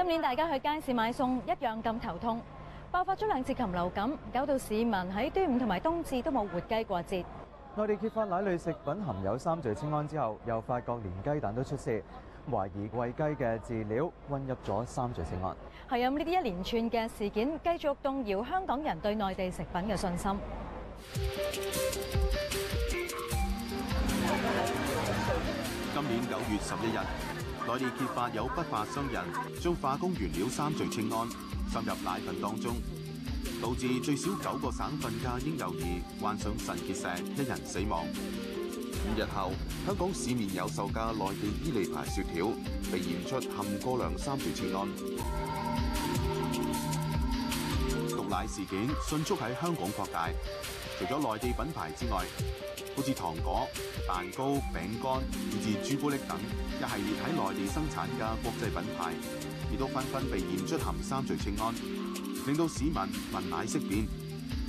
今年大家去街市買餸一樣咁頭痛，爆發咗2次禽流感，搞到市民喺端午同埋冬至都冇活雞過節。內地揭發奶類食品含有3聚氰胺之後，又發覺連雞蛋都出事，懷疑餵雞嘅飼料混入咗3聚氰胺。係啊，呢啲一連串嘅事件繼續動搖香港人對內地食品嘅信心。今年9月11日，內地揭發有不法商人將化工原料3聚氰胺滲入奶粉當中，導致最少9個省份嘅嬰幼兒患上腎結石，1人死亡。5日後，香港市面有售嘅內地伊利牌雪條被驗出含過量3聚氰胺。毒奶事件迅速喺香港擴大，除咗內地品牌之外，好似糖果、蛋糕、餅乾以至朱古力等一系列喺內地生產嘅國際品牌，亦都紛紛被驗出含3聚氰胺，令到市民聞奶色變。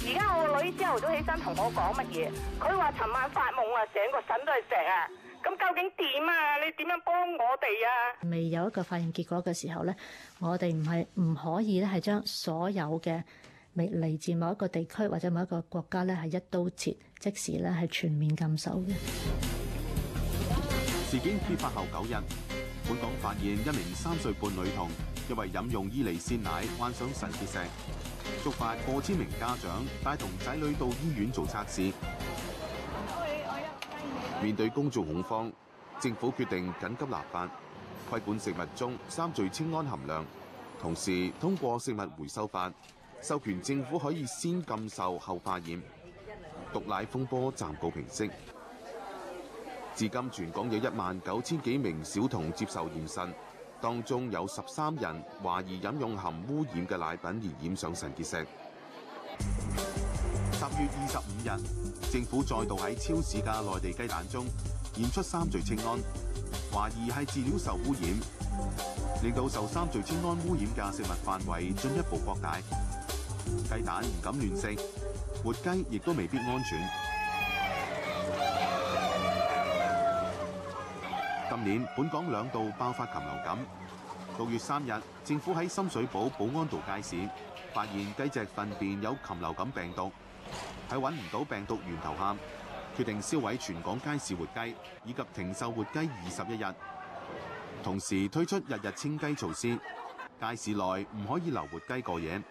而家我個女朝頭早起身同我講乜嘢？佢話尋晚發夢啊，成個腎都係石啊！咁究竟點啊？你點樣幫我哋啊？未有一個發現結果嘅時候咧，我哋唔可以咧係將所有嘅嚟自某一個地區或者某一個國家咧係一刀切，即時咧係全面禁售嘅。事件揭發後9日，本港發現一名3歲半女童因為飲用伊利鮮奶患上腎結石，觸發過千名家長帶同仔女到醫院做測試。面對公眾恐慌，政府決定緊急立法，規管食物中3聚氰胺含量，同時通過食物回收法，授權政府可以先禁售後化驗。毒奶風波暫告平息。至今全港有19000幾名小童接受驗腎，當中有13人懷疑飲用含污染嘅奶品而染上腎結石。10月25日，政府再度喺超市嘅內地雞蛋中驗出3聚氰胺，懷疑係飼料受污染，令到受3聚氰胺污染嘅食物範圍進一步擴大。雞蛋唔敢亂食，活雞亦都未必安全。今年本港2度爆發禽流感。6月3日，政府喺深水埗保安道街市發現雞隻糞便有禽流感病毒，喺揾唔到病毒源頭下，決定銷毀全港街市活雞，以及停售活雞21日，同時推出日日清雞措施，街市內唔可以留活雞過夜。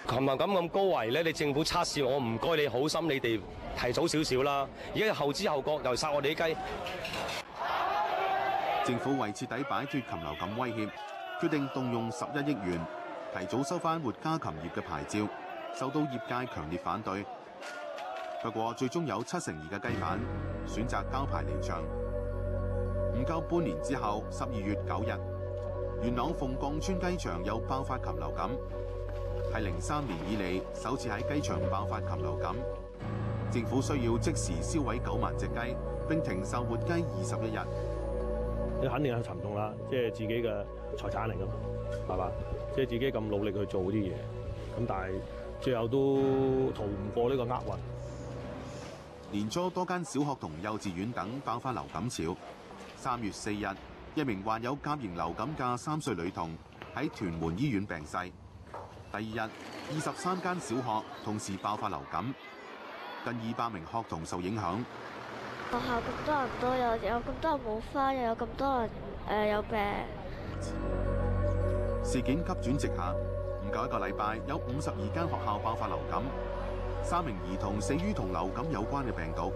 禽流感咁高危咧，你政府測試我唔該你好心，你哋提早少少啦。而家後知後覺又殺我哋啲雞。政府為徹底擺脫禽流感威脅，決定動用11億元提早收翻活家禽業嘅牌照，受到業界強烈反對。不過最終有72%嘅雞販選擇交牌離場。唔夠半年之後，12月9日，元朗鳳崗村雞場又爆發禽流感，係03年以嚟首次喺雞場爆發禽流感。政府需要即時銷毀9萬隻雞，並停售活雞21日。你肯定係沉重啦，即係自己嘅財產嚟㗎嘛，係嘛？即係自己咁努力去做啲嘢，咁但係最後都逃唔過呢個厄運。年初多間小學同幼稚園等爆發流感潮。3月4日，一名患有甲型流感嘅3歲女童喺屯門醫院病逝。第2日，23間小學同時爆發流感，近200名學童受影響。學校咁多人都有咁多人冇返，又有咁多人有病。事件急轉直下，唔夠1個禮拜，有52間學校爆發流感，3名兒童死於同流感有關嘅病毒。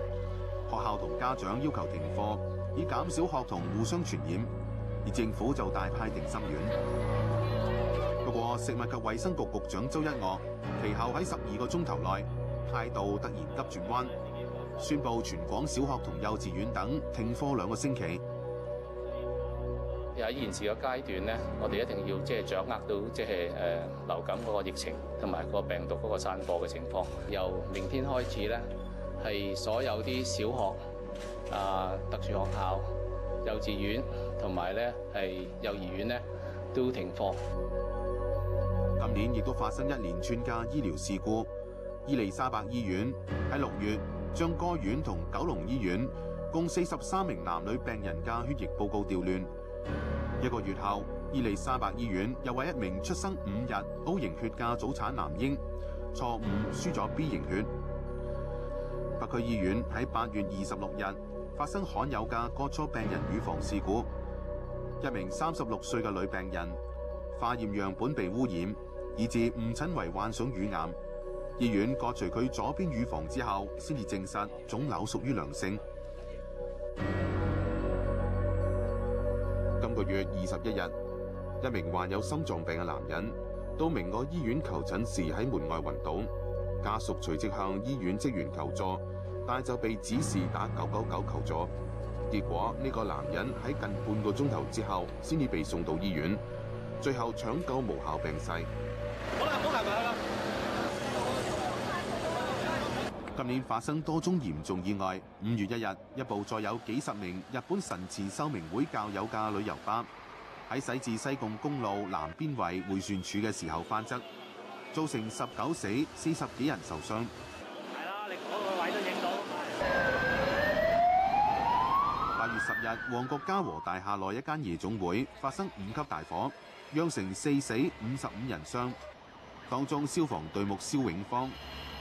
學校同家長要求停課，以減少學童互相傳染，而政府就大派定心丸。不過食物及衛生局局長周一嶽其後喺12個鐘頭內態度突然急轉彎，宣布全港小學同幼稚園等停課2個星期。喺現時嘅階段咧，我哋一定要掌握到流感嗰個疫情同埋個病毒嗰個散播嘅情況。由明天開始咧，係所有啲小學、特殊學校、幼稚園同埋咧係幼兒園咧都停課。今年亦都發生一連串嘅醫療事故。伊利沙伯醫院喺6月將該院同9龍醫院共43名男女病人嘅血液報告調亂。1個月後，伊利沙伯醫院又為一名出生5日 O 型血嘅早產男嬰錯誤輸咗 B 型血。北區醫院喺8月26日發生罕有嘅割錯病人乳房事故，一名36歲嘅女病人化驗樣本被污染，以致誤診為患上乳癌。醫院割除佢左邊乳房之後，先至證實腫瘤屬於良性。今個月21日，一名患有心臟病嘅男人到明愛醫院求診時喺門外暈倒，家屬隨即向醫院職員求助，但就被指示打999求助。結果呢個男人喺近半個鐘頭之後先至被送到醫院，最後搶救無效病逝。好啦，唔好行埋去啦。今年發生多宗嚴重意外。5月1日，一部載有幾十名日本神池秀明會教友嘅旅遊巴喺駛至西貢公路南邊圍迴旋處嘅時候翻側，造成19死40幾人受傷。係啦，你嗰個位都影到。8月10日，旺角嘉和大廈內一間夜總會發生5級大火，釀成4死55人傷，當中消防隊目蕭永芳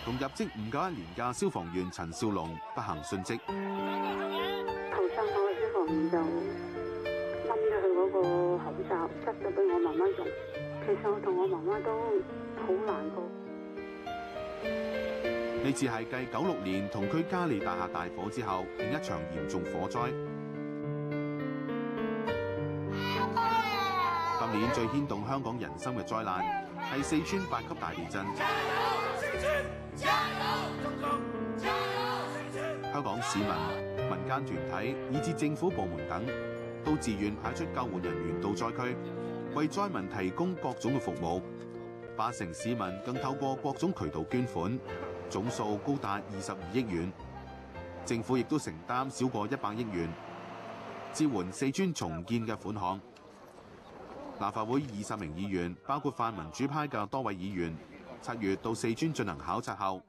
同入職唔夠1年嘅消防員陳少龍不幸殉職。後生嗰個消防員就掹咗佢嗰個口罩，執咗俾我媽媽用。其實我同我媽媽都好難過。呢次係繼96年同區嘉利大廈大火之後，另一場嚴重火災。今年最牽動香港人心嘅災難係四川8級大地震。香港市民、民間團體以至政府部門等都自願派出救援人員到災區，為災民提供各種嘅服務。8成市民更透過各種渠道捐款，總數高達22億元。政府亦都承擔少過100億元，支援四川重建嘅款項。立法會20名議員，包括泛民主派嘅多位議員，7月到四川進行考察後，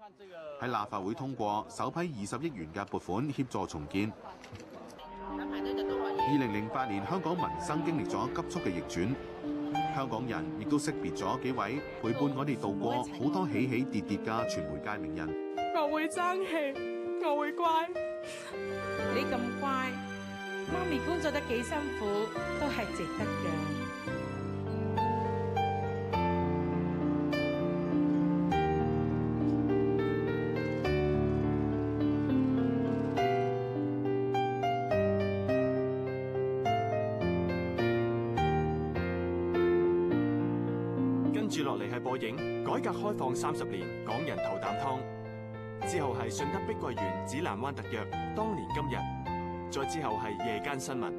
喺立法會通過首批20億元嘅撥款協助重建。2008年香港民生經歷咗急速嘅逆轉，香港人亦都識別咗幾位陪伴我哋度過好多起起跌跌嘅傳媒界名人。我會爭氣，我會乖。你咁乖，媽咪工作得幾辛苦，都係值得嘅。跟住落嚟係播映改革開放30年，港人頭啖湯。之後係順德碧桂園紫蘭灣特約，當年今日。再之後係夜間新聞。